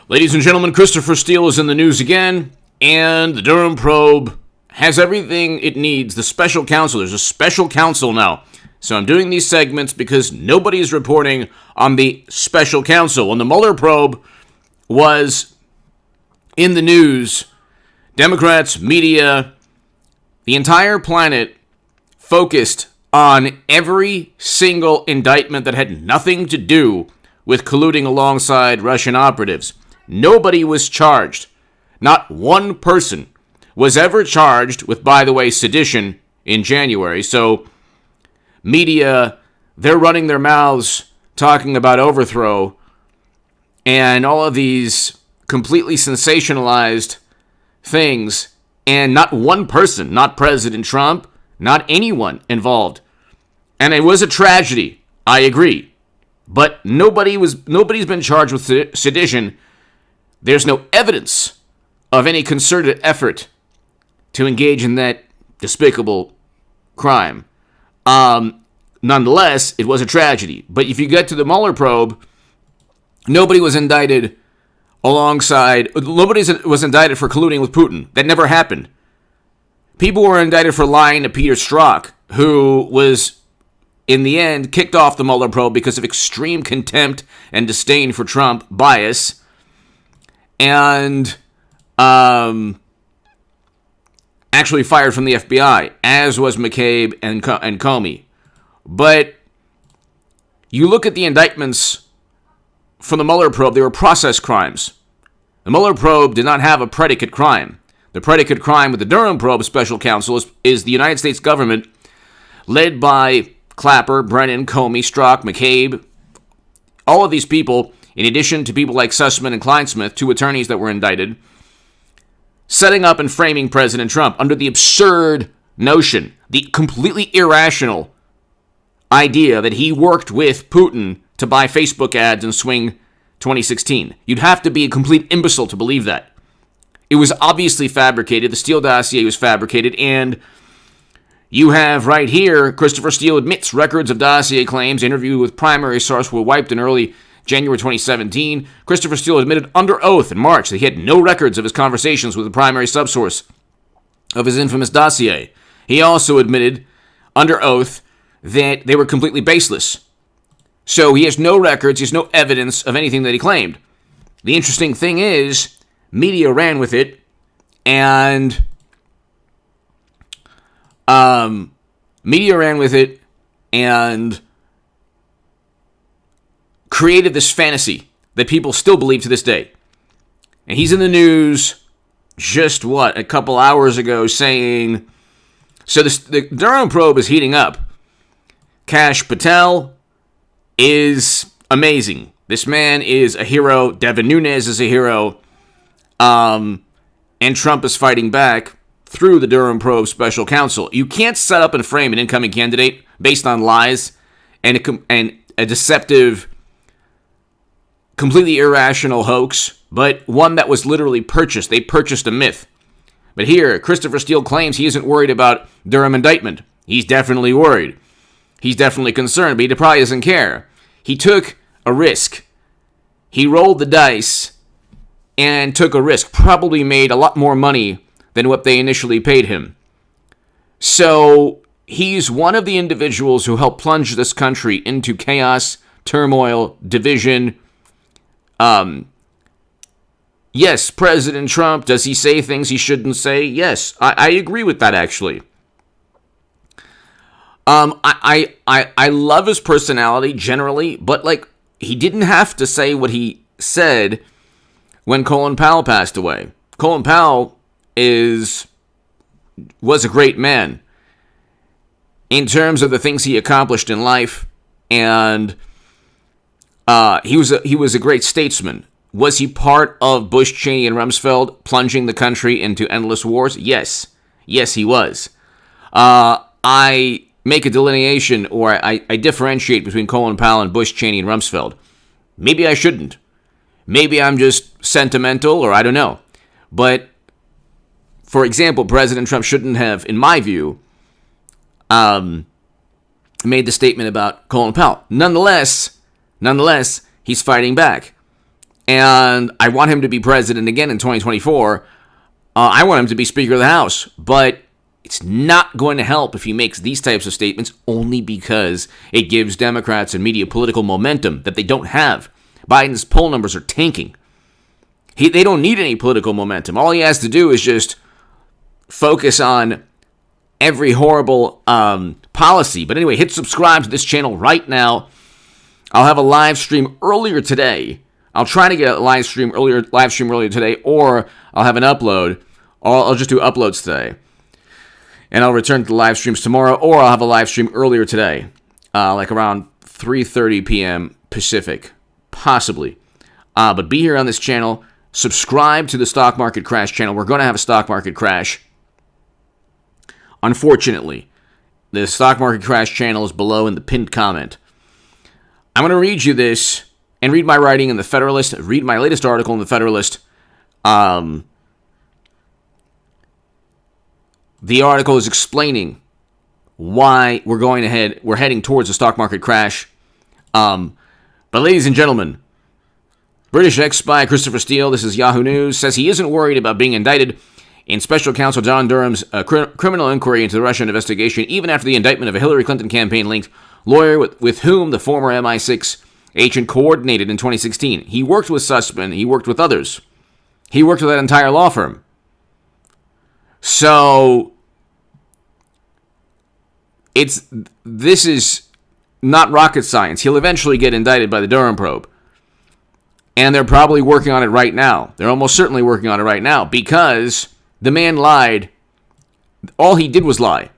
Ladies and gentlemen, Christopher Steele is in the news again, and the Durham probe has everything it needs. The special counsel, there's a special counsel now. So I'm doing these segments because nobody is reporting on the special counsel. When the Mueller probe was in the news, Democrats, media, the entire planet focused on every single indictment that had nothing to do with colluding alongside Russian operatives. Nobody was charged. Not one person was ever charged with, by the way, sedition in January. So media, they're running their mouths talking about overthrow and all of these completely sensationalized things, and not one person, not President Trump, not anyone involved. And it was a tragedy, I agree. But nobody's been charged with sedition. There's no evidence of any concerted effort to engage in that despicable crime. Nonetheless, it was a tragedy. But if you get to the Mueller probe, nobody was indicted nobody was indicted for colluding with Putin. That never happened. People were indicted for lying to Peter Strzok, who was, in the end, kicked off the Mueller probe because of extreme contempt and disdain for Trump bias. And actually fired from the FBI, as was McCabe and Comey. But you look at the indictments from the Mueller probe, they were process crimes. The Mueller probe did not have a predicate crime. The predicate crime with the Durham probe special counsel is the United States government, led by Clapper, Brennan, Comey, Strzok, McCabe, all of these people, in addition to people like Sussman and Kleinsmith, two attorneys that were indicted, setting up and framing President Trump under the absurd notion, the completely irrational idea that he worked with Putin to buy Facebook ads and swing 2016. You'd have to be a complete imbecile to believe that. It was obviously fabricated. The Steele dossier was fabricated, and you have right here, Christopher Steele admits records of dossier claims, interview with primary source were wiped in early January 2017. Christopher Steele admitted under oath in March that he had no records of his conversations with the primary subsource of his infamous dossier. He also admitted under oath that they were completely baseless. So he has no records, he has no evidence of anything that he claimed. The interesting thing is, media ran with it, and created this fantasy that people still believe to this day. And he's in the news just, a couple hours ago saying, so the Durham probe is heating up. Kash Patel is amazing. This man is a hero. Devin Nunes is a hero. And Trump is fighting back through the Durham probe special counsel. You can't set up and frame an incoming candidate based on lies and a deceptive, completely irrational hoax, but one that was literally purchased. They purchased a myth. But here, Christopher Steele claims he isn't worried about Durham indictment. He's definitely worried. He's definitely concerned, but he probably doesn't care. He took a risk. He rolled the dice and took a risk. Probably made a lot more money than what they initially paid him. So he's one of the individuals who helped plunge this country into chaos, turmoil, division. Yes, President Trump, does he say things he shouldn't say? Yes, I agree with that, actually. I love his personality generally, but he didn't have to say what he said when Colin Powell passed away. Colin Powell was a great man in terms of the things he accomplished in life, and he was a great statesman. Was he part of Bush, Cheney, and Rumsfeld plunging the country into endless wars? Yes, he was. I make a delineation, or I differentiate between Colin Powell and Bush, Cheney, and Rumsfeld. Maybe I shouldn't. Maybe I'm just sentimental, or I don't know. But, for example, President Trump shouldn't have, in my view, made the statement about Colin Powell. Nonetheless, he's fighting back. and I want him to be president again in 2024. I want him to be Speaker of the House, but it's not going to help if he makes these types of statements only because it gives Democrats and media political momentum that they don't have. Biden's poll numbers are tanking. They don't need any political momentum. All he has to do is just focus on every horrible policy. But anyway, hit subscribe to this channel right now. I'll have a live stream earlier today. I'll try to get a live stream earlier today, or I'll have an upload. I'll just do uploads today. And I'll return to the live streams tomorrow, or I'll have a live stream earlier today, like around 3:30 p.m. Pacific, possibly. But be here on this channel. Subscribe to the Stock Market Crash channel. We're going to have a stock market crash. Unfortunately, the Stock Market Crash channel is below in the pinned comment. I'm going to read you this and read my writing in the Federalist, read my latest article in the Federalist. The article is explaining why we're heading towards a stock market crash. But ladies and gentlemen, British ex-spy Christopher Steele, this is Yahoo News, says he isn't worried about being indicted in Special Counsel John Durham's criminal inquiry into the Russian investigation, even after the indictment of a Hillary Clinton campaign-linked lawyer with whom the former MI6 agent coordinated in 2016. He worked with Sussman. He worked with others. He worked with that entire law firm. So, this is not rocket science. He'll eventually get indicted by the Durham probe. And they're probably working on it right now. They're almost certainly working on it right now because the man lied. All he did was lie.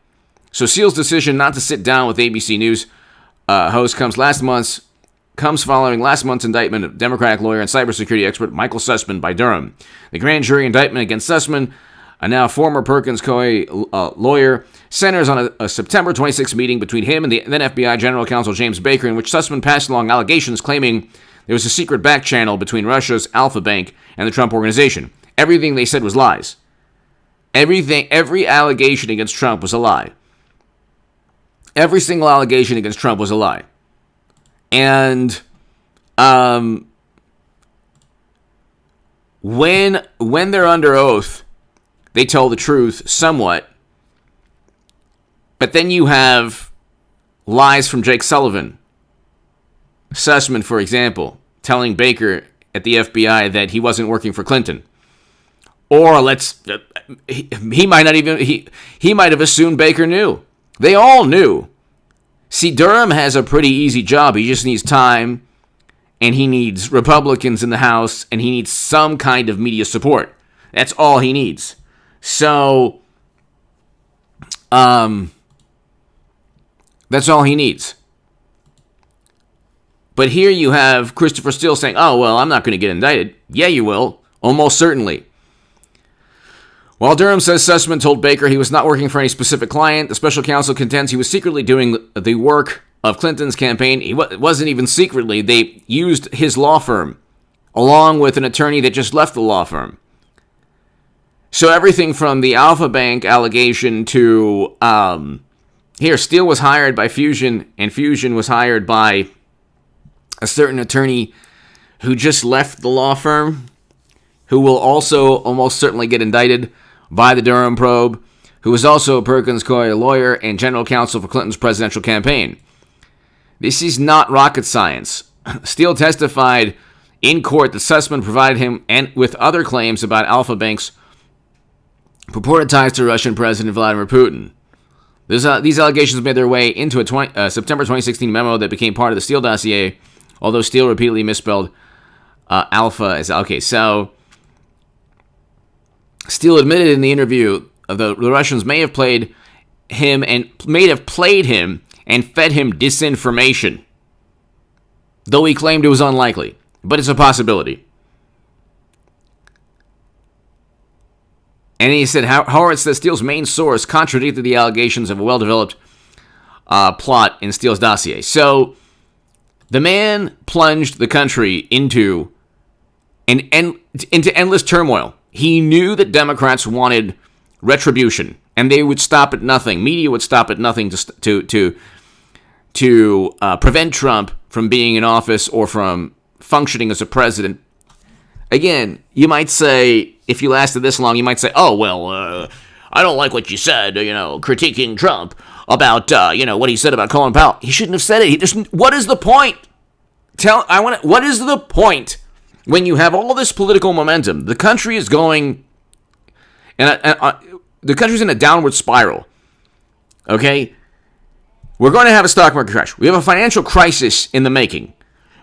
So Steele's decision not to sit down with ABC News host comes following last month's indictment of Democratic lawyer and cybersecurity expert Michael Sussman by Durham. The grand jury indictment against Sussman, a now former Perkins Coie lawyer, centers on a September 26 meeting between him and the then FBI General Counsel James Baker, in which Sussman passed along allegations claiming there was a secret back channel between Russia's Alpha Bank and the Trump Organization. Everything they said was lies. Every allegation against Trump was a lie. Every single allegation against Trump was a lie. And when they're under oath, they tell the truth somewhat. But then you have lies from Jake Sullivan. Sussman, for example, telling Baker at the FBI that he wasn't working for Clinton. Or he might not even, he might have assumed Baker knew. They all knew. See, Durham has a pretty easy job. He just needs time, and he needs Republicans in the House, and he needs some kind of media support. That's all he needs. So, that's all he needs. But here you have Christopher Steele saying, oh, well, I'm not going to get indicted. Yeah, you will. Almost certainly. While Durham says Sussman told Baker he was not working for any specific client, the special counsel contends he was secretly doing the work of Clinton's campaign. It wasn't even secretly. They used his law firm, along with an attorney that just left the law firm. So everything from the Alpha Bank allegation to, Steele was hired by Fusion, and Fusion was hired by a certain attorney who just left the law firm, who will also almost certainly get indicted by the Durham probe, who was also a Perkins Coie lawyer and general counsel for Clinton's presidential campaign. This is not rocket science. Steele testified in court that Sussman provided him and with other claims about Alpha Bank's purported ties to Russian President Vladimir Putin. These allegations made their way into a September 2016 memo that became part of the Steele dossier, although Steele repeatedly misspelled Alpha as okay. So Steele admitted in the interview the Russians may have played him and fed him disinformation, though he claimed it was unlikely, but it's a possibility. And he said Horowitz says Steele's main source contradicted the allegations of a well-developed plot in Steele's dossier. So the man plunged the country into endless turmoil. He knew that Democrats wanted retribution, and they would stop at nothing. Media would stop at nothing to prevent Trump from being in office or from functioning as a president. Again, you might say, if you lasted this long, you might say, oh, well, I don't like what you said, critiquing Trump about, what he said about Colin Powell. He shouldn't have said it. What is the point? What is the point when you have all this political momentum? The country is going, the country's in a downward spiral. Okay? We're going to have a stock market crash. We have a financial crisis in the making.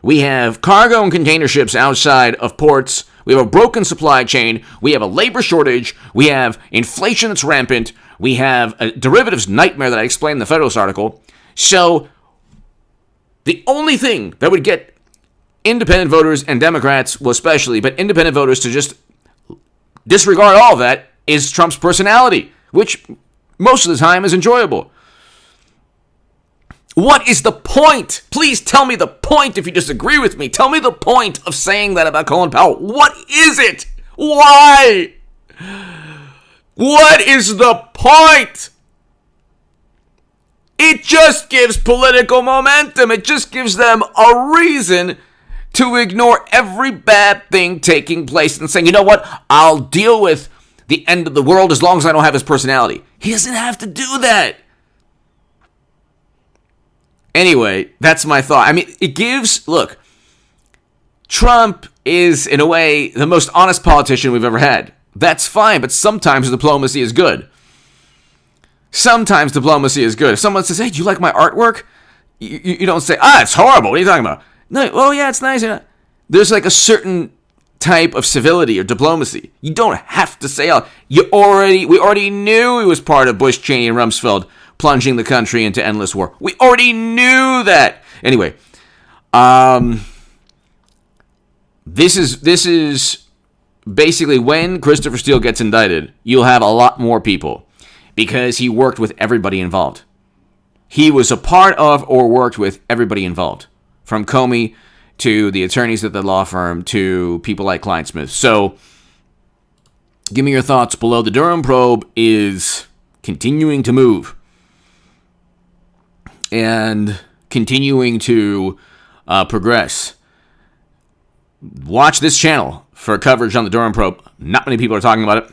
We have cargo and container ships outside of ports. We have a broken supply chain. We have a labor shortage. We have inflation that's rampant. We have a derivatives nightmare that I explained in the Federalist article. So the only thing that would get independent voters and Democrats, well, especially, but independent voters to just disregard all of that is Trump's personality, which most of the time is enjoyable. What is the point? Please tell me the point if you disagree with me. Tell me the point of saying that about Colin Powell. What is it? Why? What is the point? It just gives political momentum. It just gives them a reason to ignore every bad thing taking place and saying, you know what? I'll deal with the end of the world as long as I don't have his personality. He doesn't have to do that. Anyway, that's my thought. I mean, look, Trump is, in a way, the most honest politician we've ever had. That's fine, but sometimes diplomacy is good. Sometimes diplomacy is good. If someone says, hey, do you like my artwork? You don't say, it's horrible. What are you talking about? No, oh, yeah, it's nice. There's like a certain type of civility or diplomacy. You don't have to say, we already knew he was part of Bush, Cheney, and Rumsfeld plunging the country into endless war. We already knew that. Anyway, this is basically when Christopher Steele gets indicted, you'll have a lot more people because he worked with everybody involved. He was a part of or worked with everybody involved, from Comey to the attorneys at the law firm to people like Kleinsmith. So give me your thoughts below. The Durham probe is continuing to move and continuing to progress. Watch this channel for coverage on the Durham probe. Not many people are talking about it.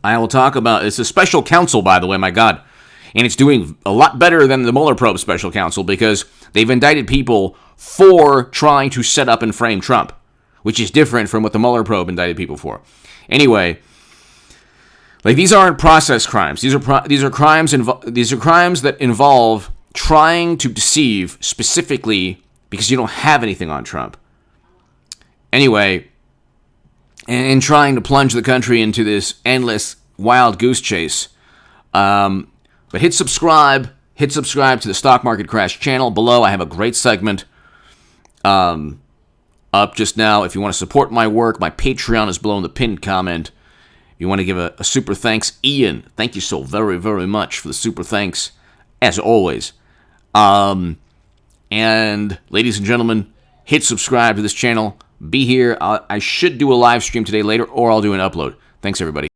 I will talk about it's a special counsel, by the way, my God. And it's doing a lot better than the Mueller probe special counsel because they've indicted people for trying to set up and frame Trump, which is different from what the Mueller probe indicted people for. Anyway, like these aren't process crimes. These are crimes that involve trying to deceive specifically because you don't have anything on Trump. Anyway, and trying to plunge the country into this endless wild goose chase. But hit subscribe to the Stock Market Crash channel. Below, I have a great segment up just now. If you want to support my work, my Patreon is below in the pinned comment. If you want to give a super thanks, Ian, thank you so very, very much for the super thanks, as always. And ladies and gentlemen, hit subscribe to this channel. Be here. I should do a live stream today later, or I'll do an upload. Thanks, everybody.